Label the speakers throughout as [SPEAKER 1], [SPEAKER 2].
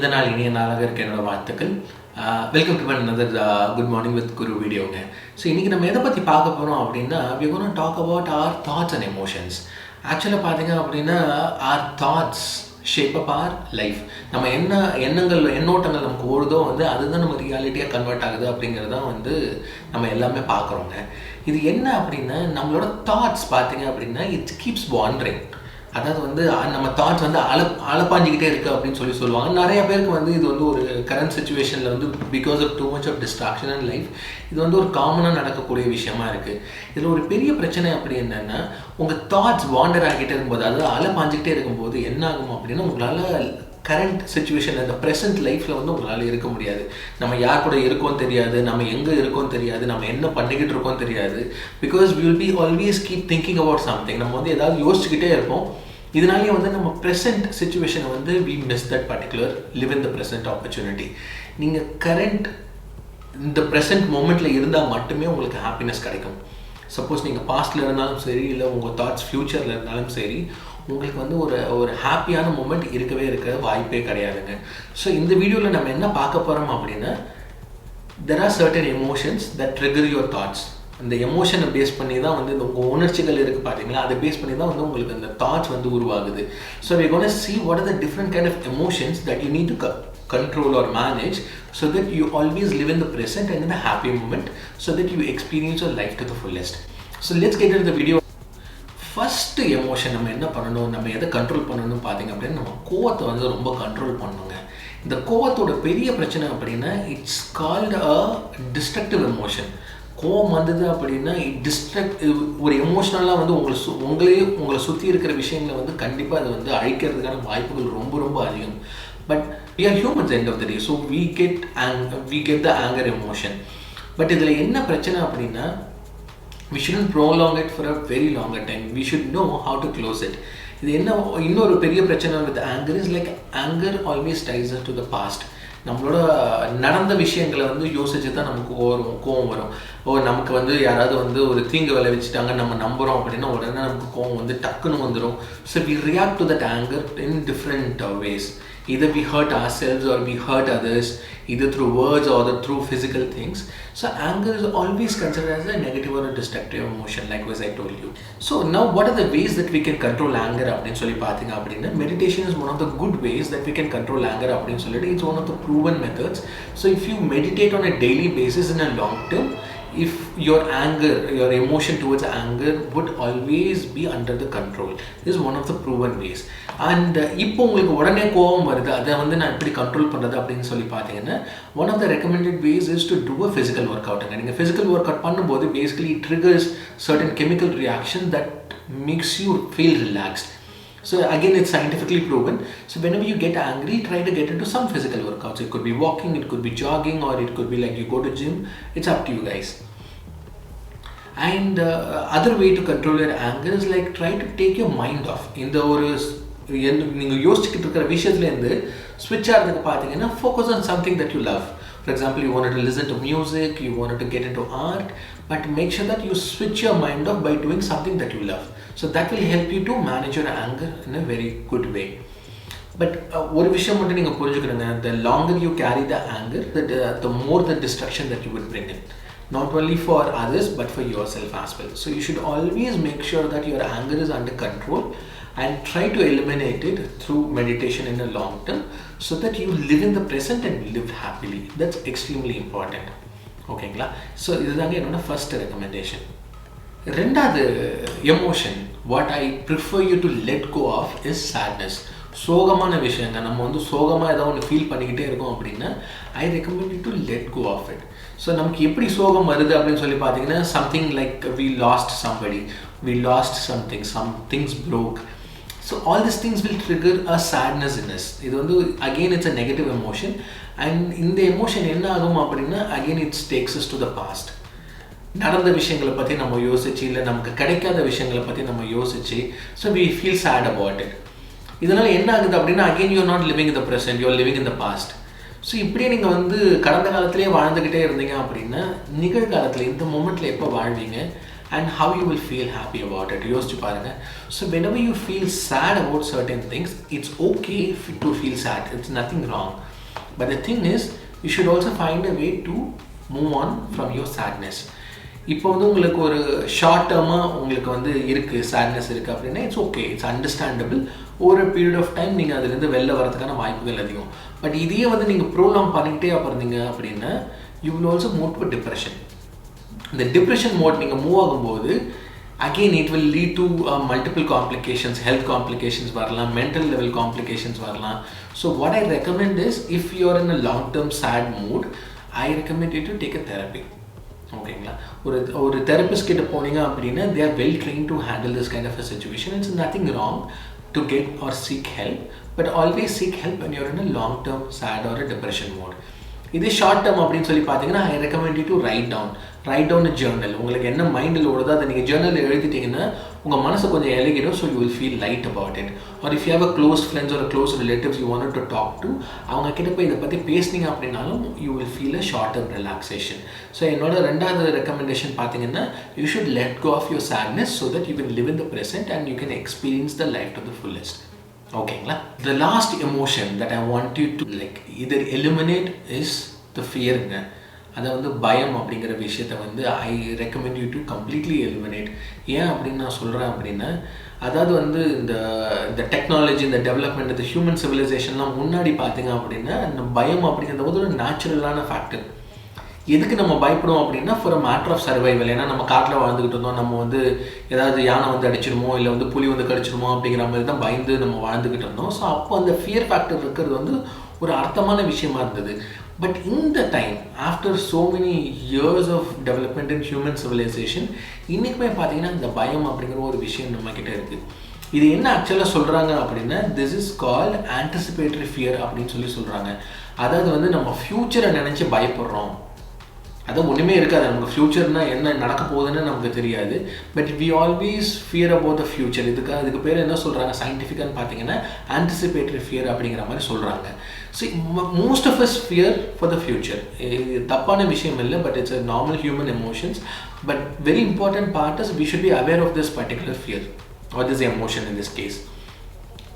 [SPEAKER 1] இந்த நாள் இனிய நாளாக இருக்க என்னோட வாழ்த்துக்கள். Welcome to another good morning with Guru வீடியோங்க. ஸோ இன்றைக்கி நம்ம எதை பற்றி பார்க்க போகிறோம் அப்படின்னா we going to talk about our thoughts and emotions. ஆக்சுவலாக பார்த்தீங்க அப்படின்னா our thoughts shape up our life. நம்ம எண்ணோட்டங்கள் நமக்கு ஓடுதோ அதுதான் நம்ம ரியாலிட்டியாக கன்வெர்ட் ஆகுது அப்படிங்கிறதான் நம்ம எல்லாமே பார்க்குறோங்க. இது என்ன அப்படின்னா நம்மளோட தாட்ஸ் பார்த்தீங்க அப்படின்னா இட்ஸ் கீப்ஸ் வாண்டரிங். அதாவது நம்ம தாட்ஸ் அலப்பாஞ்சிக்கிட்டே இருக்குது அப்படின்னு சொல்லுவாங்க. நிறைய பேருக்கு இது ஒரு கரண்ட் சுச்சுவேஷனில் because of too much of distraction and life இது ஒரு காமனாக நடக்கக்கூடிய விஷயமா இருக்குது. இதில் ஒரு பெரிய பிரச்சனை அப்படி என்னென்னா உங்கள் தாட்ஸ் வாண்டர் ஆகிட்டே இருக்கும்போது அதாவது அலப்பாஞ்சிக்கிட்டே இருக்கும்போது என்ன ஆகும் அப்படின்னா உங்களால் கரண்ட் சுச்சுவேஷன் இந்த ப்ரெசென்ட் லைஃப்பில் உங்களால் இருக்க முடியாது. நம்ம யார் கூட இருக்கோன்னு தெரியாது, நம்ம எங்கே இருக்கோன்னு தெரியாது, நம்ம என்ன பண்ணிக்கிட்டு இருக்கோம் தெரியாது. Because we will be always keep thinking about something. நம்ம ஏதாவது யோசிச்சுக்கிட்டே இருப்போம். இதனாலேயே நம்ம ப்ரெசென்ட் சுச்சுவேஷனை we miss that particular live in the present opportunity. நீங்கள் கரண்ட் இந்த ப்ரெசென்ட் மூமெண்ட்டில் இருந்தால் மட்டுமே உங்களுக்கு ஹாப்பினஸ் கிடைக்கும். சப்போஸ் நீங்கள் பாஸ்டில் இருந்தாலும் சரி, இல்லை உங்கள் தாட்ஸ் ஃப்யூச்சரில் இருந்தாலும் சரி, உங்களுக்கு ஒரு ஹாப்பியான மூமெண்ட் இருக்க வாய்ப்பே கிடையாதுங்க. ஸோ இந்த வீடியோவில் நம்ம என்ன பார்க்க போகிறோம் அப்படின்னா there are certain emotions that trigger your thoughts. அந்த எமோஷனை பேஸ் பண்ணி தான் உங்கள் உணர்ச்சிகள் இருக்குது பார்த்தீங்களா, அதை பேஸ் பண்ணி தான் உங்களுக்கு அந்த தாட்ஸ் உருவாகுது. So we're going to see what are the different kind of emotions that you need to control or manage so that you always live in the present and in the happy moment so that you experience your life to the fullest. So let's get into the video. First emotion நம்ம என்ன பண்ணணும், நம்ம எதை control பண்ணணும் பார்த்தீங்க அப்படின்னா நம்ம கோவத்தை ரொம்ப கண்ட்ரோல் பண்ணணுங்க. இந்த கோவத்தோட பெரிய பிரச்சனை அப்படின்னா it's called a destructive emotion. கோவம் அப்படின்னா ஒரு எமோஷ்னலாக உங்களை சுற்றி இருக்கிற விஷயங்களை கண்டிப்பாக அது அழிக்கிறதுக்கான வாய்ப்புகள் ரொம்ப ரொம்ப அதிகம். But we are humans end of the day, so we get the anger emotion. But இதில் என்ன பிரச்சனை அப்படின்னா we shouldn't prolong it for a very longer time. We should know how to close it. இது இன்னொரு பெரிய பிரச்சனை with anger is like anger always ties us to the past. நம்மளோட நடந்த விஷயங்களை யோசிச்சு தான் நமக்கு கோவம் வரும். நமக்கு யாராவது ஒரு தீங்கு விளைவிச்சிட்டாங்க நம்ம நம்புகிறோம் அப்படின்னா உடனே நமக்கு கோவம் டக்குன்னு வந்துடும். So we react to that anger in different ways. Either we hurt ourselves or we hurt others, either through words or through physical things. So anger is always considered as a negative or a destructive emotion, like as I told you. So now what are the ways that we can control anger? Meditation is one of the good ways that we can control anger. It's one of the proven methods. So if you meditate on a daily basis in a long term, if your emotion towards anger would always be under the control. This is one of the proven ways. And இப்போ உங்களுக்கு உடனே கோவம் வருது, அதை நான் எப்படி control பண்ணுறது அப்படின்னு பார்த்தீங்கன்னா one of the recommended ways is to do a physical workout. நீங்கள் physical workout பண்ணும்போது basically it triggers certain chemical reaction that makes you feel relaxed. So again, it's scientifically proven. So whenever you get angry, try to get into some physical workouts. It could be walking, it could be jogging, or it could be like you go to gym. It's up to you guys. And other way to control your anger is like try to take your mind off. நீங்கள் யோசிச்சுக்கிட்டு இருக்கிற விஷயத்துலேருந்து ஸ்விட்ச் ஆகிறதுக்கு பார்த்தீங்கன்னா focus on something that you love. For example, you wanted to listen to music, you wanted to get into art, but make sure that you switch your mind off by doing something that you love. So that will help you to manage your anger in a very good way. But ஒரு விஷயம் மட்டும் நீங்கள் புரிஞ்சுக்கணுங்க, the longer you carry the anger, the more the destruction that you will bring in. Not only for others but for yourself as well. So you should always make sure that your anger is under control and try to eliminate it through meditation in the long term so that you live in the present and live happily. That's extremely important. ஓகேங்களா? So இதுதாங்க என்னோட first recommendation. ரெண்டாவது emotion what I prefer you to let go of is sadness. சோகமான விஷயங்க, நம்ம சோகமாக ஏதாவது ஒன்று ஃபீல் பண்ணிக்கிட்டே இருக்கோம் அப்படின்னா I recommend you to let go of it. So நமக்கு எப்படி சோகம் வருது அப்படின்னு பார்த்தீங்கன்னா something like we lost somebody, we lost something, some things broke. So all these things will trigger a sadness in us. இது again it's a negative emotion, and இந்த emotion என்ன ஆகும் அப்படின்னா again it takes us to the past. நடந்த விஷயங்களை பற்றி நம்ம யோசிச்சு, இல்லை நமக்கு கிடைக்காத விஷயங்களை பற்றி நம்ம யோசிச்சு, so we feel sad about it. இதனால் என்ன ஆகுது அப்படின்னா again you are not living in the present, you are living in the past. So இப்படியே நீங்கள் கடந்த காலத்திலே வாழ்ந்துக்கிட்டே இருந்தீங்க அப்படின்னா நிகழ்காலத்தில் இந்த மூமெண்ட்டில் எப்போ வாழ்வீங்க and how you will feel happy about it. யோசிச்சு பாருங்க. So whenever you feel sad about certain things, it's okay to feel sad. It's nothing wrong. But the thing is, you should also find a way to move on from your sadness. இப்போ வந்து உங்களுக்கு ஒரு short டேர்மாக உங்களுக்கு வந்து இருக்குது, sadness இருக்குது அப்படின்னா it's okay, it's understandable. ஒரு பீரியட் ஆஃப் டைம் நீங்கள் அதுலேருந்து வெளில வரதுக்கான வாய்ப்புகள் அதிகம். பட் இதையே வந்து நீங்கள் ப்ரோலாங் பண்ணிகிட்டே இருந்தீங்க அப்படின்னா you will also move to depression. இந்த டிப்ரெஷன் மோட் நீங்கள் மூவ் ஆகும்போது again it will lead to multiple complications, health complications varala, mental level complications varala. So what I recommend is, if you are in a long term sad mood, I recommend you to take a therapy. ஓகேங்களா, ஒரு therapist கிட்ட போனீங்க அப்படின்னா they are well trained to handle this kind of a situation. It's nothing wrong to get or seek help, but always seek help when you're in a long term sad or a depression mode. இதே short term அப்படின்னு சொல்லி பார்த்தீங்கன்னா I recommend you to write down journal. உங்களுக்கு என்ன மைண்டில் ஓடுதோ அதை நீங்கள் ஜேர்னலில் எழுதிட்டீங்கன்னா உங்கள் மனசு கொஞ்சம் இலகிடும். So you will feel light about it. Or if you have a close friends ஒரு close relatives you want to talk to, அவங்க கிட்ட போய் இதை பற்றி பேசுனீங்க அப்படின்னாலும் you will feel a short term relaxation. So என்னோட ரெண்டாவது ரெக்கமெண்டேஷன் பார்த்தீங்கன்னா, you should let go of your sadness so that you can live in the present and you can experience the life to the fullest. ஓகேங்களா, the last emotion that I want you to like இதர் eliminate is the ஃபியருங்க. அதை வந்து பயம் அப்படிங்கிற விஷயத்தை வந்து ஐ recommend you to completely eliminate. ஏன் அப்படின்னு நான் சொல்கிறேன் அப்படின்னா, அதாவது வந்து இந்த டெக்னாலஜி, இந்த டெவலப்மெண்ட், இந்த ஹியூமன் சிவிலைசேஷன்லாம் முன்னாடி பார்த்தீங்க அப்படின்னா இந்த பயம் அப்படிங்கிறது வந்து ஒரு நேச்சுரலான ஃபேக்டர். எதுக்கு நம்ம பயப்படுவோம் அப்படின்னா for a matter of survival. ஏன்னா நம்ம காட்டில் வாழ்ந்துக்கிட்டு இருந்தோம், நம்ம வந்து ஏதாவது யானை வந்து அடிச்சிடுமோ இல்லை வந்து புலி வந்து கடிச்சிடுமோ அப்படிங்கிற மாதிரி தான் பயந்து நம்ம வாழ்ந்துக்கிட்டு இருந்தோம். ஸோ அப்போ அந்த ஃபியர் ஃபேக்டர் இருக்கிறது வந்து ஒரு அர்த்தமான விஷயமா இருந்தது. பட் இந்த time after so many years of development in human civilisation இன்றைக்குமே பார்த்தீங்கன்னா இந்த பயம் அப்படிங்கிற ஒரு விஷயம் நம்மக்கிட்ட இருக்குது. இது என்ன ஆக்சுவலாக சொல்கிறாங்க அப்படின்னா, this is called anticipatory fear அப்படின்னு சொல்கிறாங்க. அதாவது வந்து நம்ம ஃப்யூச்சரை நினச்சி பயப்படுறோம். அதான் ஒன்றுமே இருக்காது, நமக்கு ஃப்யூச்சர்னால் என்ன நடக்க போகுதுன்னு நமக்கு தெரியாது. But we always fear about the future. இதுக்கு பேர் என்ன சொல்கிறாங்க சயின்டிஃபிக்கான்னு பார்த்தீங்கன்னா ஆன்டிசிபேட்டரி ஃபியர் அப்படிங்கிற மாதிரி சொல்கிறாங்க. So most of us fear for the future. இது தப்பான விஷயம் இல்லை, but it's a normal human emotions. But very important part is we should be aware of this particular fear or this emotion in this case.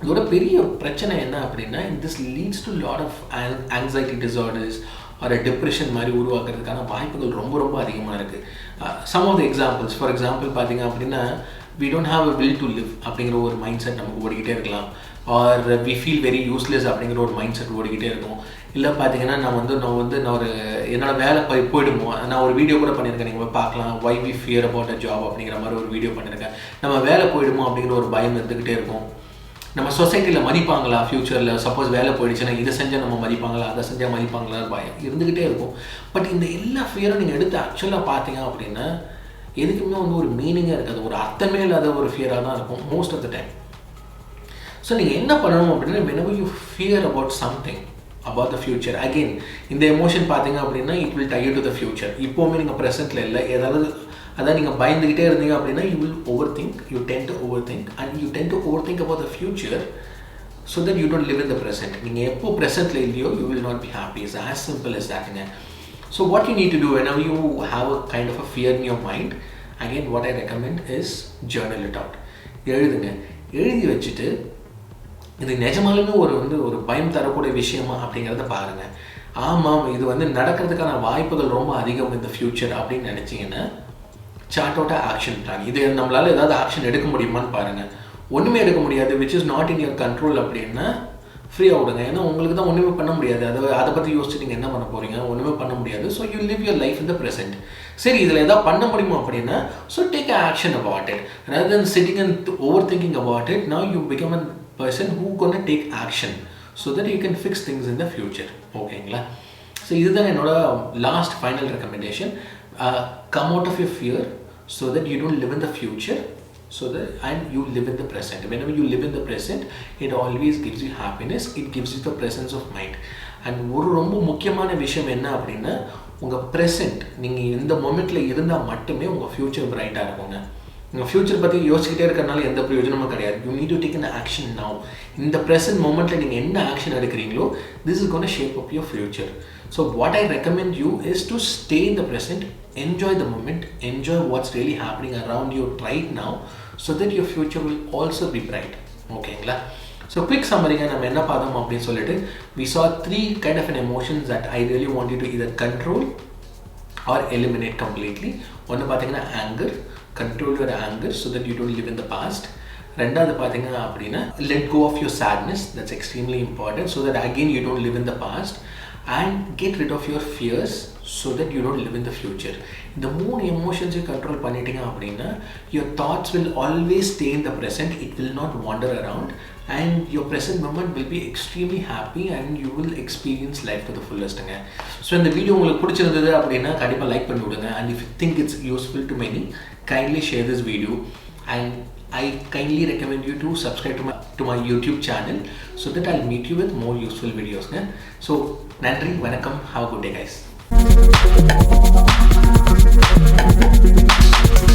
[SPEAKER 1] இதோட பெரிய பிரச்சனை என்ன அப்படின்னா, this leads to lot of anxiety disorders ஒரு depression மாதிரி உருவாக்குறதுக்கான வாய்ப்புகள் ரொம்ப ரொம்ப அதிகமாக இருக்குது. Some of the examples, for example பார்த்தீங்க அப்படின்னா, we don't have a will to live அப்படிங்கிற ஒரு மைண்ட் செட் நமக்கு ஓடிக்கிட்டே இருக்கலாம். Or we feel very useless அப்படிங்கிற ஒரு மைண்ட் செட் ஓடிக்கிட்டே இருக்கும். இல்லை பார்த்தீங்கன்னா நான் ஒரு என்னோட வேலை போயிடுமோ, நான் ஒரு வீடியோ கூட பண்ணியிருக்கேன், நீங்கள் பார்க்கலாம், why we fear about a job அப்படிங்கிற மாதிரி ஒரு வீடியோ பண்ணியிருக்கேன். நம்ம வேலை போயிடுமோ அப்படிங்கிற ஒரு பயம் இருந்துக்கிட்டே இருக்கும். நம்ம சொசைட்டியில் மதிப்பாங்களா ஃப்யூச்சரில், சப்போஸ் வேலை போயிடுச்சுன்னா இதை செஞ்சால் நம்ம மதிப்பாங்களா, அதை செஞ்சால் மதிப்பாங்களா பயம் இருந்துக்கிட்டே இருக்கும். பட் இந்த எல்லா ஃபியரும் நீங்கள் எடுத்து ஆக்சுவலாக பார்த்தீங்க அப்படின்னா எதுக்குமே வந்து ஒரு மீனிங்காக இருக்காது, ஒரு அர்த்தமே இல்லாத ஒரு ஃபியராக தான் இருக்கும் most of the time. So நீங்கள் என்ன பண்ணணும் அப்படின்னா, whenever you fear about something about the future, again இந்த எமோஷன் பார்த்தீங்க அப்படின்னா it will tie you to the future. இப்போவுமே நீங்கள் ப்ரெசென்ட்டில் இல்லை, ஏதாவது அதான் நீங்கள் பயந்துக்கிட்டே இருந்தீங்க அப்படின்னா you will overthink, you tend to overthink and you tend to overthink about the future so that you don't live in the present. நீங்கள் எப்போ ப்ரெசென்ட்டில் இல்லையோ you will not be happy. It's as simple as that. So what you need to do whenever you have a kind of a fear in your mind, again what I recommend is journal it out. எழுதி வச்சுட்டு இது நிஜமாலுமே ஒரு பயம் தரக்கூடிய விஷயமா அப்படிங்கிறத பாருங்கள். ஆமாம், இது வந்து நடக்கிறதுக்கான வாய்ப்புகள் ரொம்ப அதிகம் இந்த ஃப்யூச்சர் அப்படின்னு நினச்சிங்கன்னா சார்ட் அவுட் ஆக்ஷன் பிளான். இது நம்மளால் ஏதாவது ஆக்ஷன் எடுக்க முடியுமான்னு பாருங்கள். ஒன்றுமே எடுக்க முடியாது, which is not in your control அப்படின்னா ஃப்ரீ ஆகிடுங்க. ஏன்னா உங்களுக்கு தான் ஒன்றுமே பண்ண முடியாது. அதை பற்றி யோசிச்சு நீங்கள் என்ன பண்ண போகிறீங்க, ஒன்றுமே பண்ண முடியாது. So you live your life in the present. சரி, இதில் எதாவது பண்ண முடியுமா அப்படின்னா, so take action about it rather then sitting and over thinking about it. Now you become a person who gonna take action so that you can fix things in the future. ஓகேங்களா? So இதுதான் என்னோட last final recommendation. Come out of your fear so that you don't live in the future, so that and you live in the present. Whenever you live in the present, it always gives you happiness, it gives you the presence of mind. And ஒரு ரொம்ப முக்கியமான விஷயம் என்ன அப்படின்னா, உங்கள் present நீங்கள் இந்த மொமெண்ட்டில் இருந்தால் மட்டுமே உங்கள் ஃப்யூச்சர் பிரைட்டாக இருக்குங்க. உங்கள் ஃப்யூச்சர் பற்றி யோசிச்சுக்கிட்டே இருக்கிறனால எந்த பிரயோஜனமும் கிடையாது. You need to take an action now. இந்த ப்ரெசென்ட் மொமெண்ட்டில் நீங்கள் என்ன ஆக்ஷன் எடுக்கிறீங்களோ this is gonna shape up your future. So what I recommend you is to stay in the present, enjoy the moment, enjoy what's really happening around you right now so that your future will also be bright. ஓகேங்களா? So quick சம்மரிங்க நம்ம என்ன பார்த்தோம் அப்படின்னு சொல்லிட்டு we saw 3 kind of an emotions that I really want you to either control or eliminate completely. ஒன்று பார்த்தீங்கன்னா anger, control your anger so that you don't live in the past. ரெண்டாவது பார்த்தீங்க அப்படின்னா let go of your sadness, that's extremely important so that again you don't live in the past, and get rid of your fears so that you don't live in the future. இந்த மூணு எமோஷன்ஸை control பண்ணிட்டீங்க அப்படின்னா your thoughts will always stay in the present, it will not wander around, and your present moment will be extremely happy and you will experience life to the fullestங்க. So இந்த video உங்களுக்கு பிடிச்சிருந்தது அப்படின்னா கண்டிப்பாக like பண்ணி விடுங்க, and if you think it's useful to many, kindly share this video, and I kindly recommend you to subscribe to my YouTube channel so that I'll meet you with more useful videos. So, nandri, vanakkam, have a good day guys.